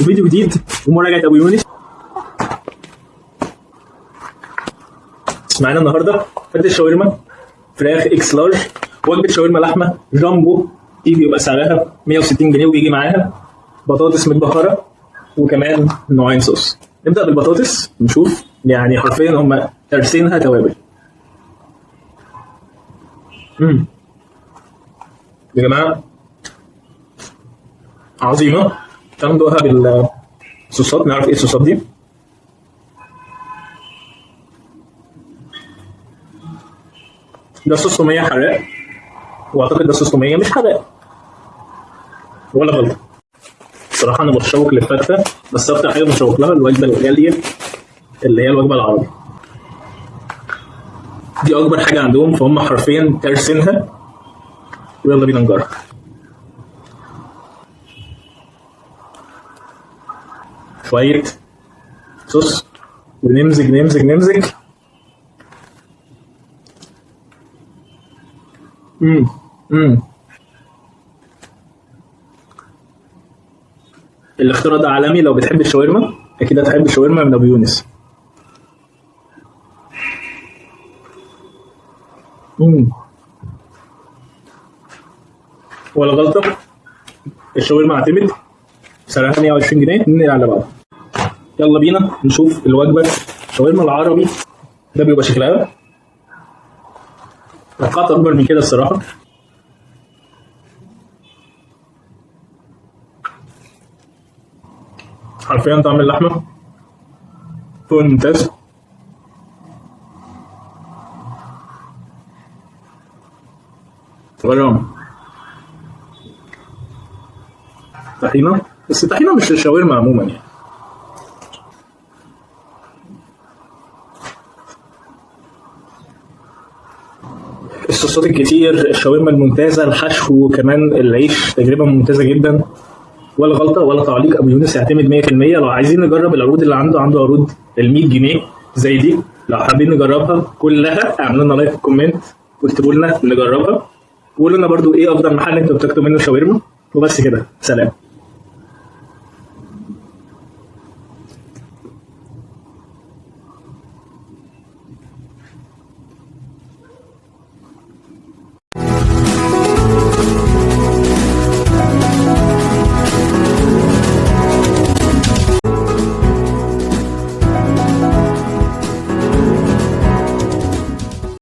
فيديو جديد ومراجعة أبو يونس. معانا النهارده فتة شاورما فراخ اكس لارج، وجبة شاورما لحمة جامبو تيجي يبقى سعرها 160 جنيه ويجي معاها بطاطس متبخرة وكمان نوعين صوص. نبدأ بالبطاطس نشوف، يعني حرفيا هم ترسينها توابل. يا جماعة عظيمة. تعالوا ندوقها بالصوصات نعرف ايه الصوصات دي. ده صوص تومية حراق، واعتقد ده صوص تومية مش حراق ولا غلط. بصراحة أنا متشوق للفتة، بس أكتر حاجة متشوق لها الوجبة الغالية اللي هي الوجبة العربي. دي أكبر حاجة عندهم، فهم حرفيا ترسينها. ويلا بينا نجرب. شوية صوص ونمزج نمزج نمزج. الاختراع ده عالمي. لو بتحب الشاورما اكيد هتحب الشاورما من ابو يونس. ولا غلطه. الشاورما اعتمد سعرها 120 جنيه. ننقل على بعض. يلا بينا نشوف الوجبه. الشاورما العربي ده بيبقى شكلها، توقعت اكبر من كده الصراحه. حرفيا طعم اللحمه فوق الممتاز. غرام طحينه، بس الطحينه مش الشاورما عموما يعني. الصوصات الكتير، الشاورما الممتازه، الحشو وكمان العيش تجربه ممتازه جدا. ولا غلطه ولا تعليق. ابو يونس يعتمد 100%. لو عايزين نجرب العروض اللي عنده عروض ال 100 جنيه زي دي. لو حابين نجربها كلها اعملوا لنا لايك في الكومنت واكتبوا لنا نجربها، وقولوا لنا برضو ايه افضل محل انتوا بتاكلوا منه شاورما. وبس كده، سلام.